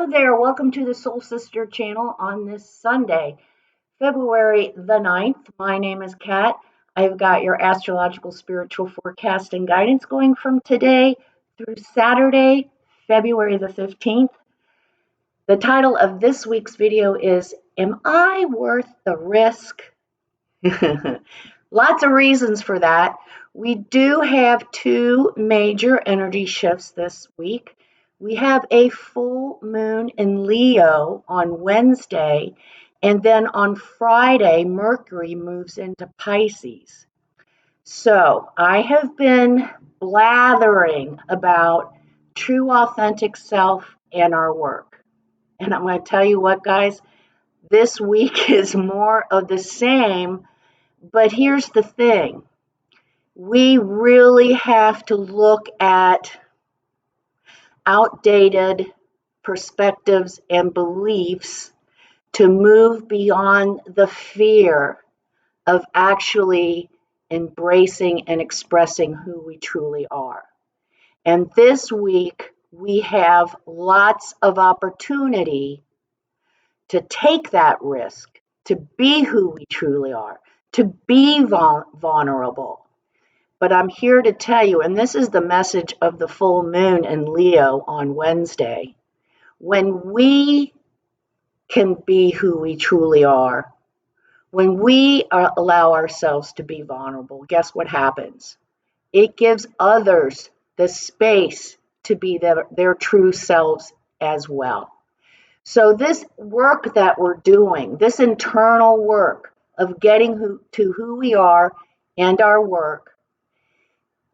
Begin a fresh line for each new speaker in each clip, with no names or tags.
there, welcome to the Soul Sister channel on this Sunday, February the 9th. My name is Kat. I've got your astrological spiritual forecast and guidance going from today through Saturday, February the 15th. The title of this week's video is, Am I Worth the Risk? Lots of reasons for that. We do have two major energy shifts this week. We have a full moon in Leo on Wednesday, and then on Friday, Mercury moves into Pisces. So I have been blathering about true authentic self and our work. And I'm going to tell you what, guys, this week is more of the same, but here's the thing. We really have to look at outdated perspectives and beliefs to move beyond the fear of actually embracing and expressing who we truly are. And this week, we have lots of opportunity to take that risk, to be who we truly are, to be vulnerable. But I'm here to tell you, and this is the message of the full moon in Leo on Wednesday, when we can be who we truly are, when we allow ourselves to be vulnerable, guess what happens? It gives others the space to be their true selves as well. So this work that we're doing, this internal work of getting to who we are and our work,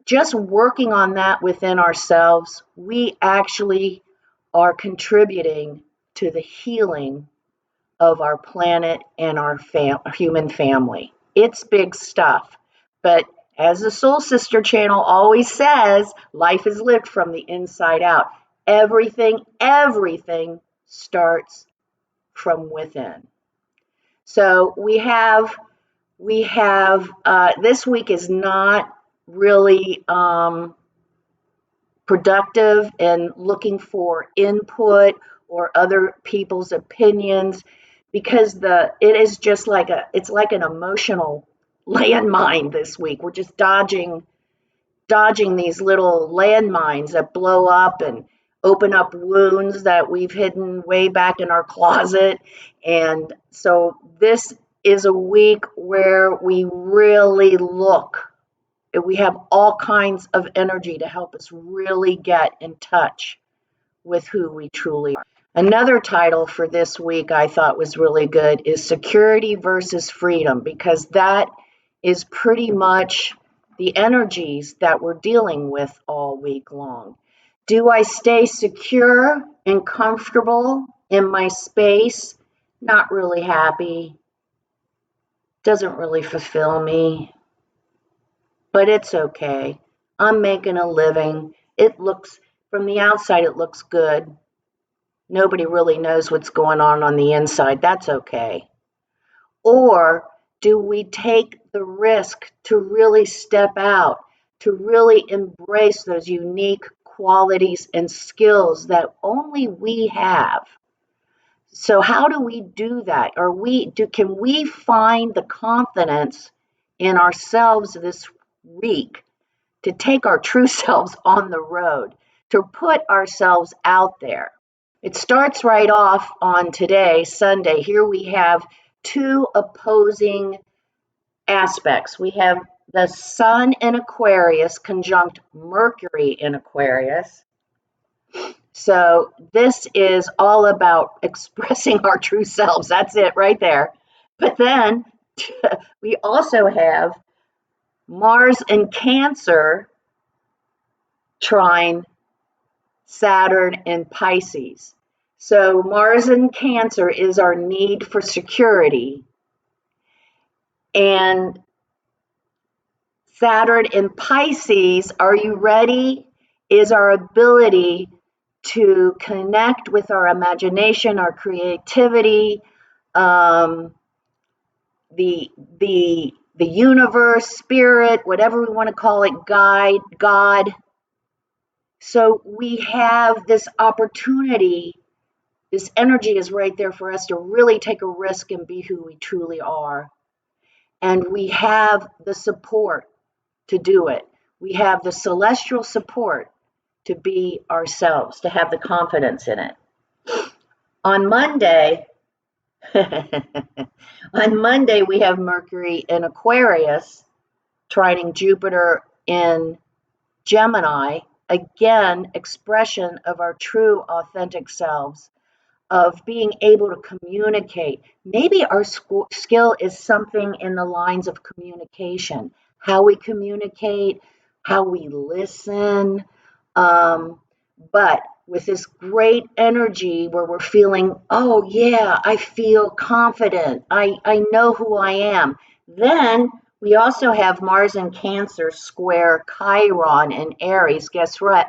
just working on that within ourselves, we actually are contributing to the healing of our planet and our human family. It's big stuff. But as the Soul Sister channel always says, life is lived from the inside out. Everything starts from within. So we have this week is not really productive and looking for input or other people's opinions, because it is just like it's like an emotional landmine this week. We're just dodging these little landmines that blow up and open up wounds that we've hidden way back in our closet. And so this is a week where we really look. We have all kinds of energy to help us really get in touch with who we truly are. Another title for this week I thought was really good is Security versus Freedom, because that is pretty much the energies that we're dealing with all week long. Do I stay secure and comfortable in my space? Not really happy. Doesn't really fulfill me. But it's okay. I'm making a living. From the outside, it looks good. Nobody really knows what's going on the inside. That's okay. Or do we take the risk to really step out, to really embrace those unique qualities and skills that only we have? So how do we do that? Can we find the confidence in ourselves this week to take our true selves on the road, to put ourselves out there? It starts right off on today, Sunday. Here we have two opposing aspects. We have the Sun in Aquarius conjunct Mercury in Aquarius. So this is all about expressing our true selves. That's it right there. But then we also have Mars in Cancer trine Saturn in Pisces. So Mars in Cancer is our need for security, and Saturn in Pisces, are you ready? Is our ability to connect with our imagination, our creativity, the universe, spirit, whatever we want to call it, guide, God. So we have this opportunity This energy is right there for us to really take a risk and be who we truly are. And we have the support to do it. We have the celestial support to be ourselves, to have the confidence in it. On Monday, on Monday, we have Mercury in Aquarius, trining Jupiter in Gemini. Again, expression of our true, authentic selves, of being able to communicate. Maybe our skill is something in the lines of communication, how we communicate, how we listen. But with this great energy where we're feeling, oh yeah, I feel confident. I know who I am. Then we also have Mars in Cancer square Chiron in Aries. Guess what?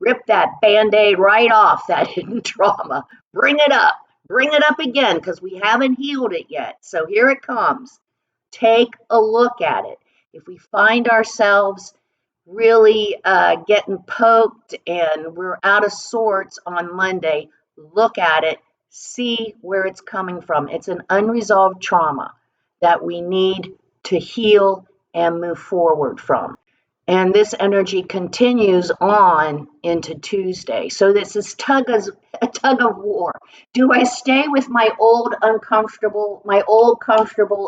Rip that Band-Aid right off that hidden trauma. Bring it up. Bring it up again because we haven't healed it yet. So here it comes. Take a look at it. If we find ourselves really getting poked and we're out of sorts on Monday, look at it, see where it's coming from. It's an unresolved trauma that we need to heal and move forward from. And this energy continues on into Tuesday. So this is a tug of war. Do I stay with my old comfortable,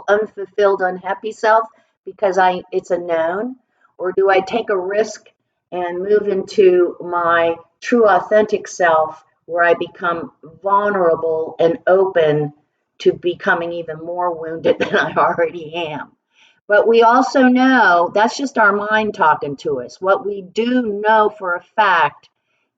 unfulfilled, unhappy self because it's a known? Or do I take a risk and move into my true authentic self where I become vulnerable and open to becoming even more wounded than I already am? But we also know that's just our mind talking to us. What we do know for a fact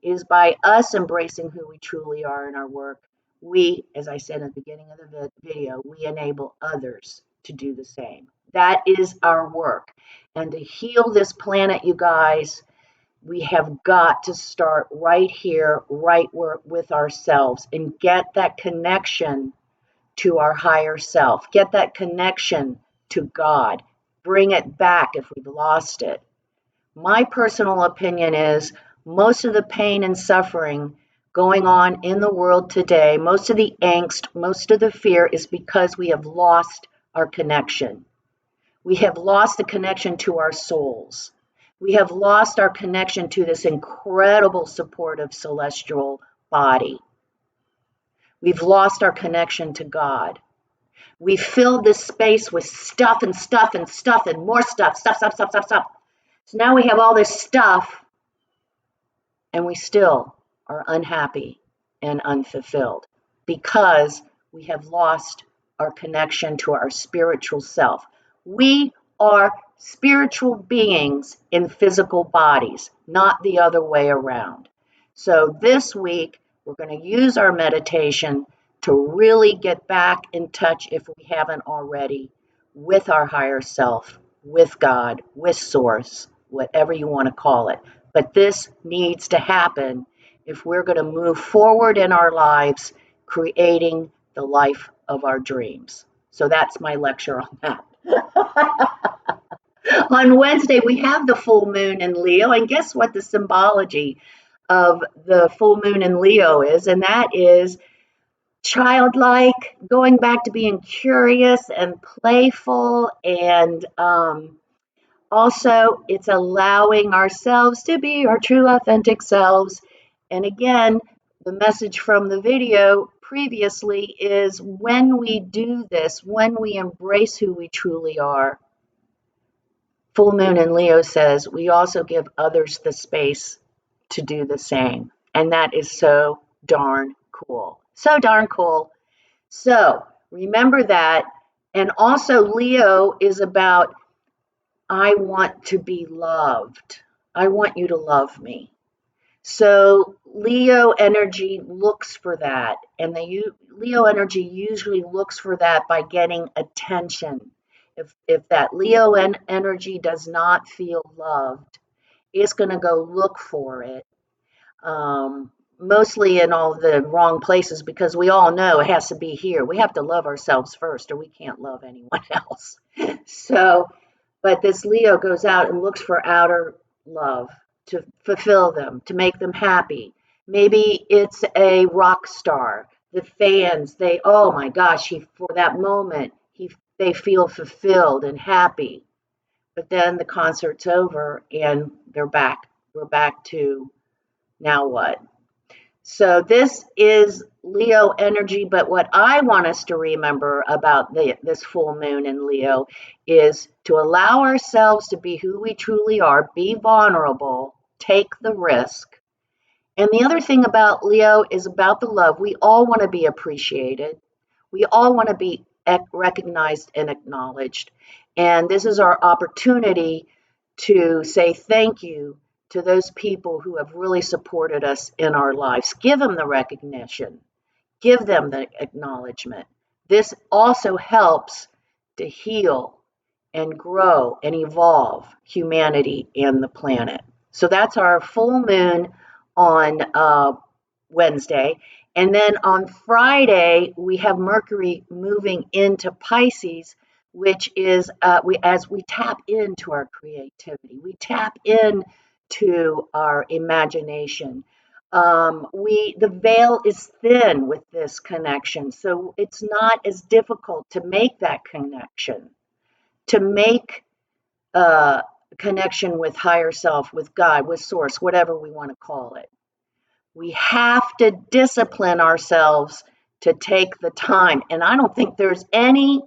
is by us embracing who we truly are in our work, we, as I said at the beginning of the video, we enable others to do the same. That is our work. And to heal this planet, you guys, we have got to start right here, right where, with ourselves and get that connection to our higher self. Get that connection to God. Bring it back if we've lost it. My personal opinion is most of the pain and suffering going on in the world today, most of the angst, most of the fear is because we have lost our connection. We have lost the connection to our souls. We have lost our connection to this incredible supportive celestial body. We've lost our connection to God. We filled this space with stuff and stuff and stuff and more stuff. So now we have all this stuff and we still are unhappy and unfulfilled because we have lost our connection to our spiritual self. We are spiritual beings in physical bodies, not the other way around. So this week, we're going to use our meditation to really get back in touch, if we haven't already, with our higher self, with God, with Source, whatever you want to call it. But this needs to happen if we're going to move forward in our lives, creating the life of our dreams. So that's my lecture on that. On Wednesday, we have the full moon in Leo, and guess what the symbology of the full moon in Leo is? And that is childlike, going back to being curious and playful, and also it's allowing ourselves to be our true authentic selves. And again, the message from the video previously is when we do this, when we embrace who we truly are, full moon in Leo says we also give others the space to do the same. And that is so darn cool. So darn cool. So remember that. And also Leo is about, I want to be loved. I want you to love me. So Leo energy looks for that. And Leo energy usually looks for that by getting attention. If that Leo energy does not feel loved, it's going to go look for it. Mostly in all the wrong places, because we all know it has to be here. We have to love ourselves first or we can't love anyone else. So, but this Leo goes out and looks for outer love to fulfill them, to make them happy. Maybe it's a rock star. The fans, they, oh my gosh, for that moment, they feel fulfilled and happy. But then the concert's over and they're back. We're back to now what? So this is Leo energy, but what I want us to remember about this full moon in Leo is to allow ourselves to be who we truly are, be vulnerable, take the risk. And the other thing about Leo is about the love. We all want to be appreciated. We all want to be recognized and acknowledged. And this is our opportunity to say thank you to those people who have really supported us in our lives. Give them the recognition, give them the acknowledgement. This also helps to heal and grow and evolve humanity and the planet. So that's our full moon on Wednesday. And then on Friday, we have Mercury moving into Pisces, which is as we tap into our creativity, we tap into our imagination. The veil is thin with this connection, so it's not as difficult to make that connection, to make a connection with higher self, with God, with source, whatever we want to call it. We have to discipline ourselves to take the time. And I don't think there's any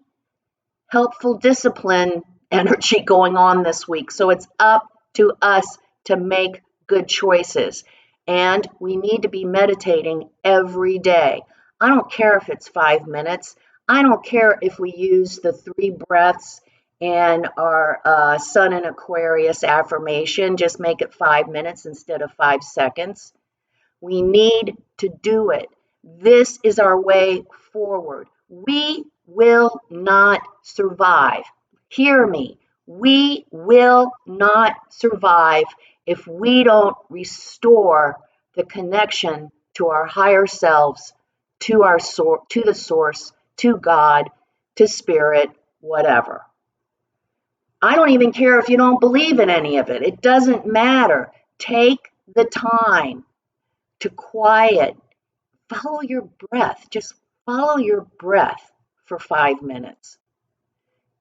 helpful discipline energy going on this week. So it's up to us to make good choices. And we need to be meditating every day. I don't care if it's 5 minutes. I don't care if we use the 3 breaths and our Sun in Aquarius affirmation. Just make it 5 minutes instead of 5 seconds. We need to do it. This is our way forward. We will not survive. Hear me. We will not survive if we don't restore the connection to our higher selves, to our to the source, to God, to spirit, whatever. I don't even care if you don't believe in any of it. It doesn't matter. Take the time to quiet. Follow your breath. Just follow your breath for 5 minutes.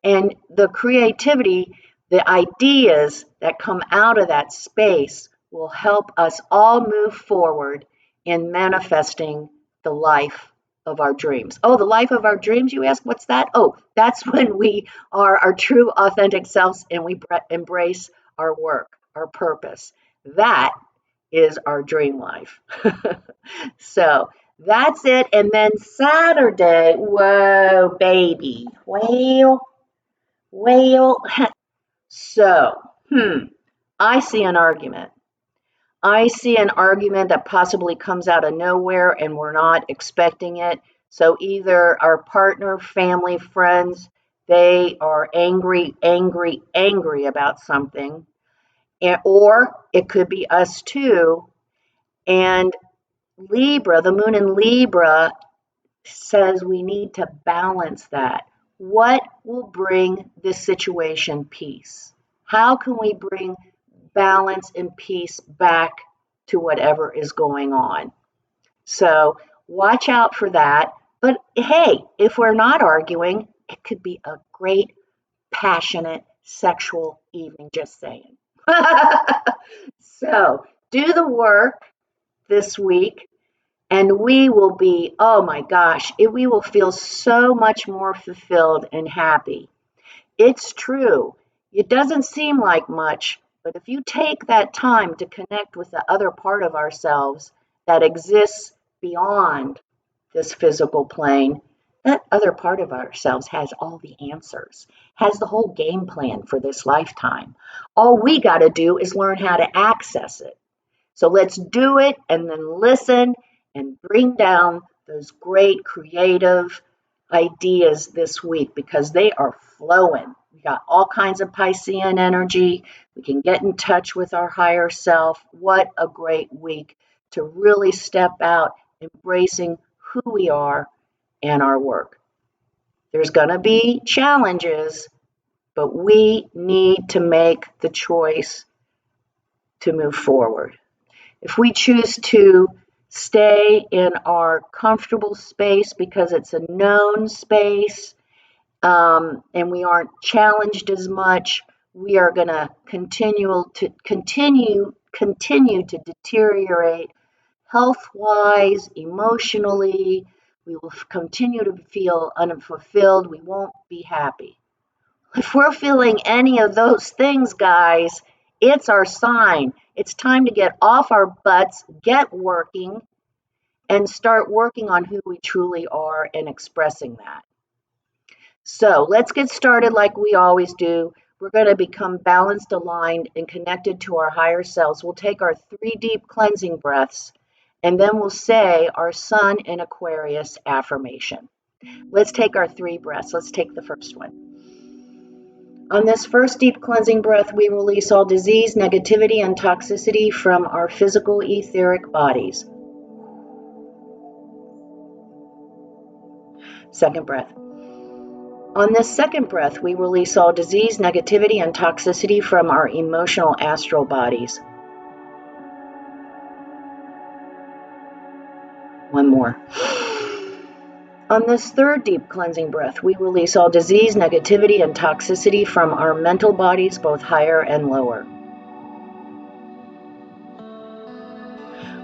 And the creativity, the ideas that come out of that space will help us all move forward in manifesting the life of our dreams. Oh, the life of our dreams, you ask? What's that? Oh, that's when we are our true, authentic selves and we embrace our work, our purpose. That is our dream life. So that's it. And then Saturday, whoa, baby. Well. So, I see an argument. I see an argument that possibly comes out of nowhere and we're not expecting it. So either our partner, family, friends, they are angry about something, or it could be us too. And Libra, the moon in Libra, says we need to balance that. What will bring this situation peace? How can we bring balance and peace back to whatever is going on? So watch out for that. But hey, if we're not arguing, it could be a great, passionate, sexual evening, just saying. So do the work this week. And we will be, oh my gosh, we will feel so much more fulfilled and happy. It's true. It doesn't seem like much, but if you take that time to connect with the other part of ourselves that exists beyond this physical plane, that other part of ourselves has all the answers, has the whole game plan for this lifetime. All we got to do is learn how to access it. So let's do it and then listen and bring down those great creative ideas this week because they are flowing. We got all kinds of Piscean energy. We can get in touch with our higher self. What a great week to really step out, embracing who we are and our work. There's going to be challenges, but we need to make the choice to move forward. If we choose to stay in our comfortable space because it's a known space, and we aren't challenged as much. We are going to continue to deteriorate health-wise, emotionally. We will continue to feel unfulfilled. We won't be happy. If we're feeling any of those things, guys, it's our sign. It's time to get off our butts, get working, and start working on who we truly are and expressing that. So let's get started like we always do. We're going to become balanced, aligned, and connected to our higher selves. We'll take our 3 deep cleansing breaths, and then we'll say our Sun in Aquarius affirmation. Let's take our 3 breaths. Let's take the first one. On this first deep cleansing breath, we release all disease, negativity, and toxicity from our physical etheric bodies. Second breath. On this second breath, we release all disease, negativity, and toxicity from our emotional astral bodies. One more. On this third deep cleansing breath, we release all disease, negativity, and toxicity from our mental bodies, both higher and lower.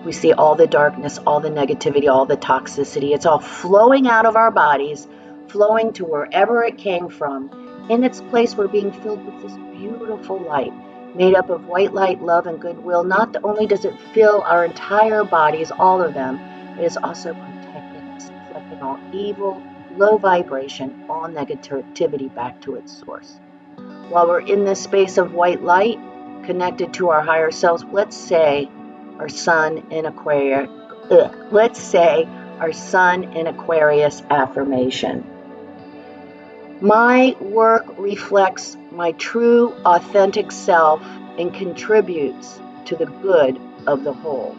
We see all the darkness, all the negativity, all the toxicity. It's all flowing out of our bodies, flowing to wherever it came from. In its place, we're being filled with this beautiful light, made up of white light, love, and goodwill. Not only does it fill our entire bodies, all of them, it is also protecting us, deflecting all evil, low vibration, all negativity back to its source. While we're in this space of white light, connected to our higher selves, let's say our Sun in Aquarius. Let's say our Sun in Aquarius affirmation. My work reflects my true, authentic self and contributes to the good of the whole.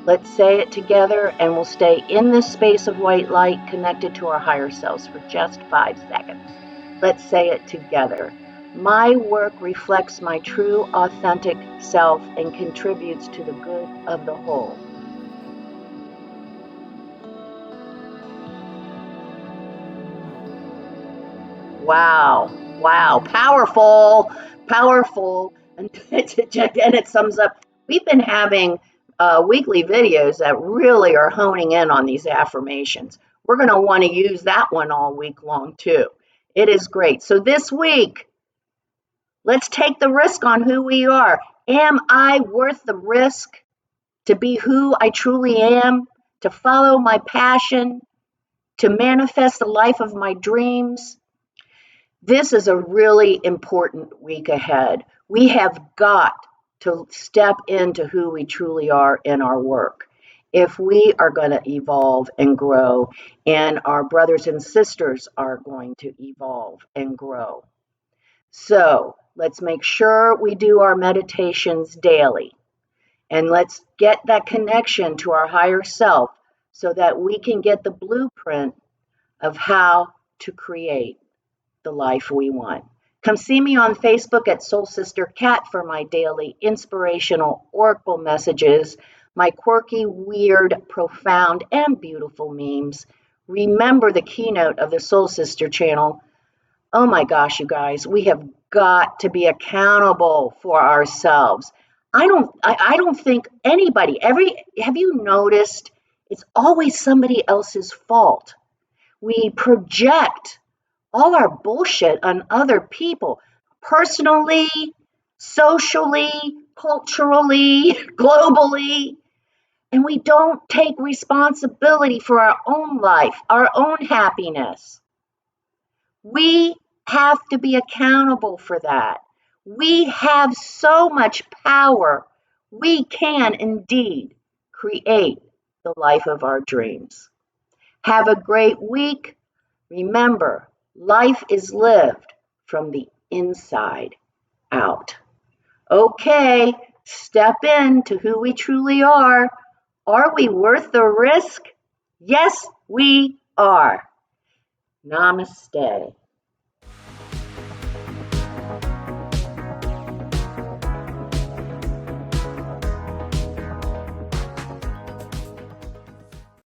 Let's say it together, and we'll stay in this space of white light connected to our higher selves for just 5 seconds. Let's say it together. My work reflects my true, authentic self and contributes to the good of the whole. Wow, powerful. And it sums up. We've been having weekly videos that really are honing in on these affirmations. We're going to want to use that one all week long too. It is great. So this week, let's take the risk on who we are. Am I worth the risk to be who I truly am, to follow my passion, to manifest the life of my dreams? This is a really important week ahead. We have got to step into who we truly are in our work if we are going to evolve and grow, and our brothers and sisters are going to evolve and grow. So let's make sure we do our meditations daily, and let's get that connection to our higher self so that we can get the blueprint of how to create the life we want. Come see me on Facebook at Soul Sister Cat for my daily inspirational oracle messages, my quirky, weird, profound, and beautiful memes. Remember the keynote of the Soul Sister channel. Oh my gosh, you guys, we have got to be accountable for ourselves. I don't think anybody, have you noticed it's always somebody else's fault? We project all our bullshit on other people, personally, socially, culturally, globally, and we don't take responsibility for our own life, our own happiness. We have to be accountable for that. We have so much power. We can indeed create the life of our dreams. Have a great week. Remember, life is lived from the inside out. Okay, step into who we truly are. Are we worth the risk? Yes, we are. Namaste.